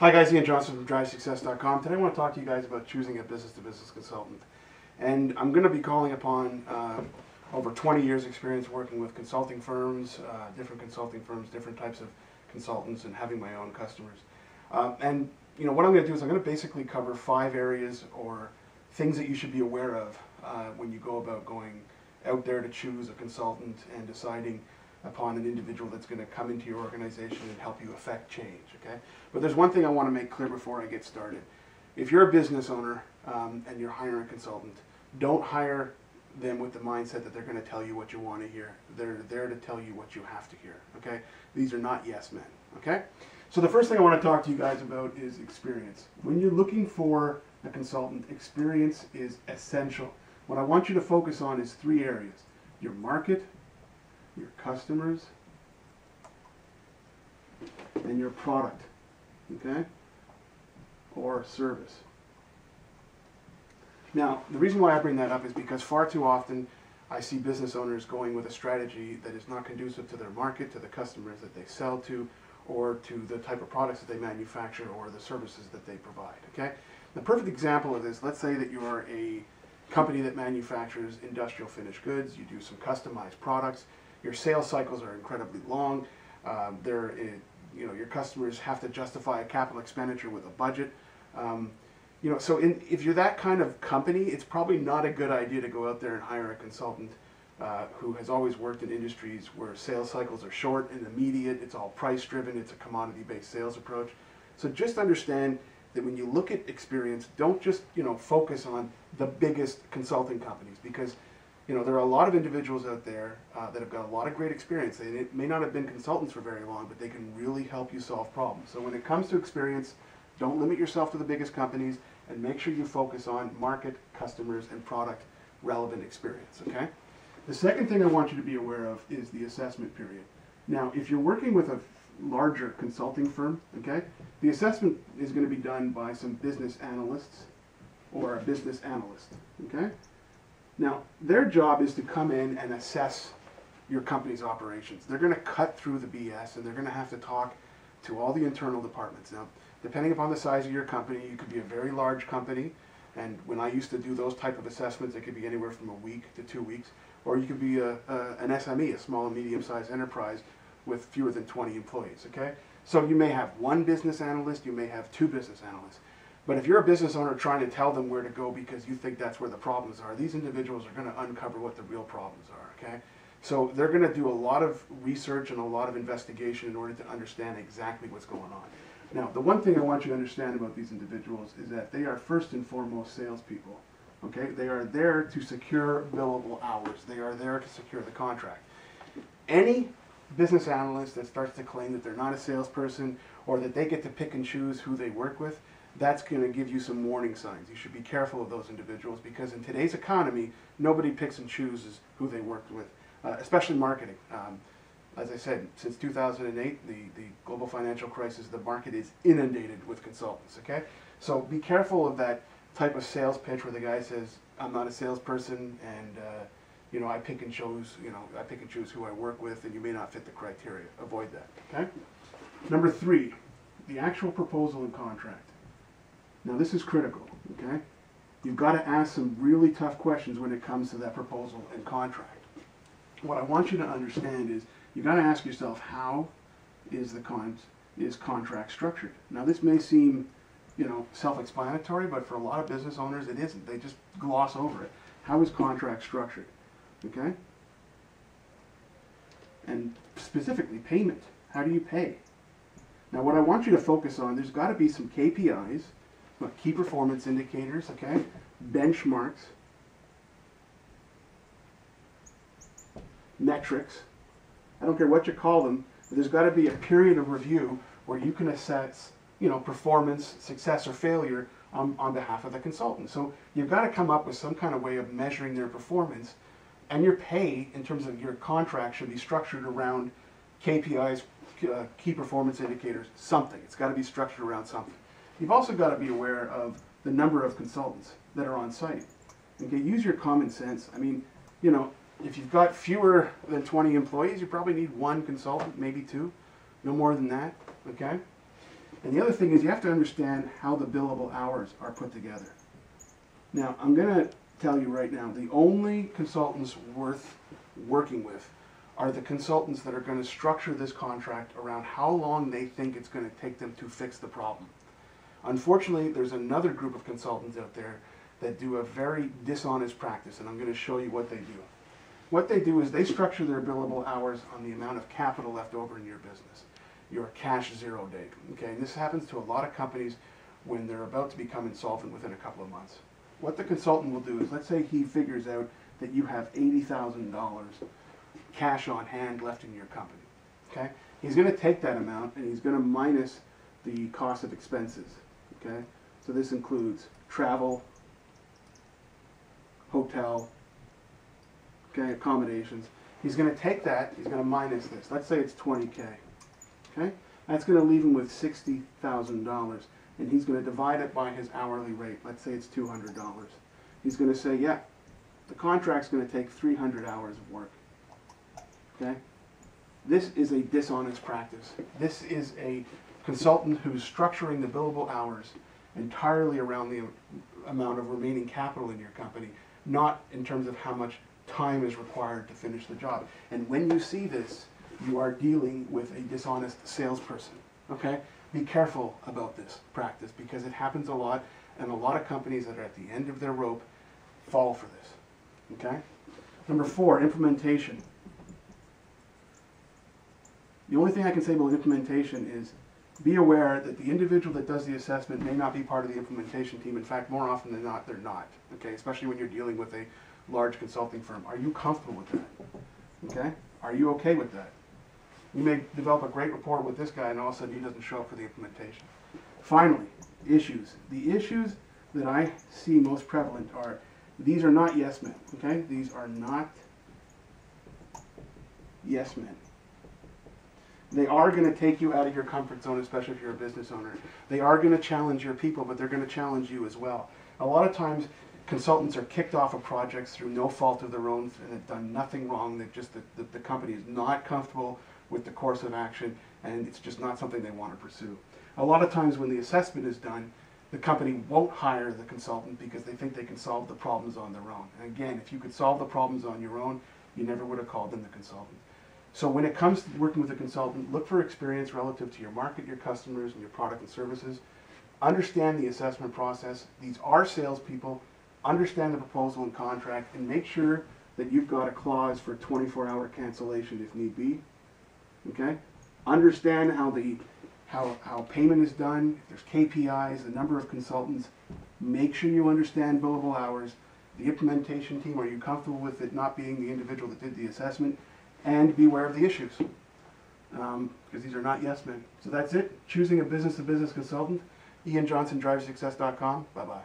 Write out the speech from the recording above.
Hi guys, Ian Johnson from DriveSuccess.com. Today I want to talk to you guys about choosing a business-to-business consultant. And I'm going to be calling upon over 20 years experience working with consulting firms, different types of consultants, and having my own customers. And what I'm going to do is I'm going to basically cover 5 areas or things that you should be aware of when you go about going out there to choose a consultant and deciding upon an individual that's going to come into your organization and help you affect change, okay? But there's one thing I want to make clear before I get started. If you're a business owner and you're hiring a consultant, don't hire them with the mindset that they're going to tell you what you want to hear. They're there to tell you what you have to hear, okay? These are not yes men, okay? So the first thing I want to talk to you guys about is experience. When you're looking for a consultant, experience is essential. What I want you to focus on is 3 areas: your market, your customers, and your product, okay, or service. Now, the reason why I bring that up is because far too often I see business owners going with a strategy that is not conducive to their market, to the customers that they sell to, or to the type of products that they manufacture or the services that they provide, okay? The perfect example of this, let's say that you are a company that manufactures industrial finished goods, you do some customized products. Your sales cycles are incredibly long. Your customers have to justify a capital expenditure with a budget. If you're that kind of company, it's probably not a good idea to go out there and hire a consultant who has always worked in industries where sales cycles are short and immediate. It's all price driven. It's a commodity-based sales approach. So just understand that when you look at experience, don't just focus on the biggest consulting companies, because there are a lot of individuals out there that have got a lot of great experience. They may not have been consultants for very long, but they can really help you solve problems. So when it comes to experience, don't limit yourself to the biggest companies, and make sure you focus on market, customers, and product relevant experience, okay? The second thing I want you to be aware of is the assessment period. Now, if you're working with a larger consulting firm, okay, the assessment is going to be done by some business analysts or a business analyst, okay? Now, their job is to come in and assess your company's operations. They're going to cut through the BS, and they're going to have to talk to all the internal departments. Now, depending upon the size of your company, you could be a very large company, and when I used to do those type of assessments, it could be anywhere from a week to 2 weeks, or you could be an SME, a small and medium-sized enterprise with fewer than 20 employees, okay? So you may have 1 business analyst, you may have 2 business analysts. But if you're a business owner trying to tell them where to go because you think that's where the problems are, these individuals are going to uncover what the real problems are, okay? So they're going to do a lot of research and a lot of investigation in order to understand exactly what's going on. Now, the one thing I want you to understand about these individuals is that they are first and foremost salespeople, okay? They are there to secure billable hours. They are there to secure the contract. Any business analyst that starts to claim that they're not a salesperson or that they get to pick and choose who they work with, that's going to give you some warning signs. You should be careful of those individuals, because in today's economy, nobody picks and chooses who they work with, especially marketing. As I said, since 2008, the global financial crisis, the market is inundated with consultants, okay? So be careful of that type of sales pitch where the guy says, I'm not a salesperson, and I pick and choose who I work with, and you may not fit the criteria. Avoid that, okay? Number 3, the actual proposal and contract. Now, this is critical, okay? You've got to ask some really tough questions when it comes to that proposal and contract. What I want you to understand is you've got to ask yourself, how is contract structured? Now, this may seem, self-explanatory, but for a lot of business owners, it isn't. They just gloss over it. How is contract structured, okay? And specifically, payment. How do you pay? Now, what I want you to focus on, there's got to be some KPIs, key performance indicators, okay? Benchmarks, metrics. I don't care what you call them, but there's got to be a period of review where you can assess, performance, success, or failure on behalf of the consultant. So you've got to come up with some kind of way of measuring their performance, and your pay, in terms of your contract, should be structured around KPIs, key performance indicators, something. It's got to be structured around something. You've also got to be aware of the number of consultants that are on site. Okay, use your common sense. I mean, if you've got fewer than 20 employees, you probably need 1 consultant, maybe 2, no more than that, okay? And the other thing is you have to understand how the billable hours are put together. Now, I'm going to tell you right now, the only consultants worth working with are the consultants that are going to structure this contract around how long they think it's going to take them to fix the problem. Unfortunately, there's another group of consultants out there that do a very dishonest practice, and I'm going to show you what they do. What they do is they structure their billable hours on the amount of capital left over in your business, your cash zero date. Okay, and this happens to a lot of companies when they're about to become insolvent within a couple of months. What the consultant will do is, let's say he figures out that you have $80,000 cash on hand left in your company. Okay, he's going to take that amount and he's going to minus the cost of expenses. Okay, so this includes travel, hotel, okay, accommodations. He's going to take that, he's going to minus this. Let's say it's 20K. Okay, that's going to leave him with $60,000, and he's going to divide it by his hourly rate. Let's say it's $200. He's going to say, yeah, the contract's going to take 300 hours of work. Okay, this is a dishonest practice. This is a consultant who's structuring the billable hours entirely around the amount of remaining capital in your company, not in terms of how much time is required to finish the job. And when you see this, you are dealing with a dishonest salesperson. Okay? Be careful about this practice because it happens a lot, and a lot of companies that are at the end of their rope fall for this. Okay? Number 4, implementation. The only thing I can say about implementation is be aware that the individual that does the assessment may not be part of the implementation team. In fact, more often than not, they're not. Okay, especially when you're dealing with a large consulting firm. Are you comfortable with that? Okay, are you okay with that? You may develop a great rapport with this guy, and all of a sudden he doesn't show up for the implementation. Finally, issues. The issues that I see most prevalent are these are not yes men. Okay, these are not yes men. They are going to take you out of your comfort zone, especially if you're a business owner. They are going to challenge your people, but they're going to challenge you as well. A lot of times, consultants are kicked off of projects through no fault of their own and have done nothing wrong. They've just the company is not comfortable with the course of action, and it's just not something they want to pursue. A lot of times when the assessment is done, the company won't hire the consultant because they think they can solve the problems on their own. And again, if you could solve the problems on your own, you never would have called in the consultant. So when it comes to working with a consultant, look for experience relative to your market, your customers, and your product and services. Understand the assessment process. These are salespeople. Understand the proposal and contract, and make sure that you've got a clause for 24-hour cancellation if need be. Okay? Understand how payment is done. If there's KPIs, the number of consultants. Make sure you understand billable hours. The implementation team, are you comfortable with it not being the individual that did the assessment? And beware of the issues, because these are not yes men. So that's it. Choosing a business-to-business consultant. Ian Johnson, DriveSuccess.com. Bye-bye.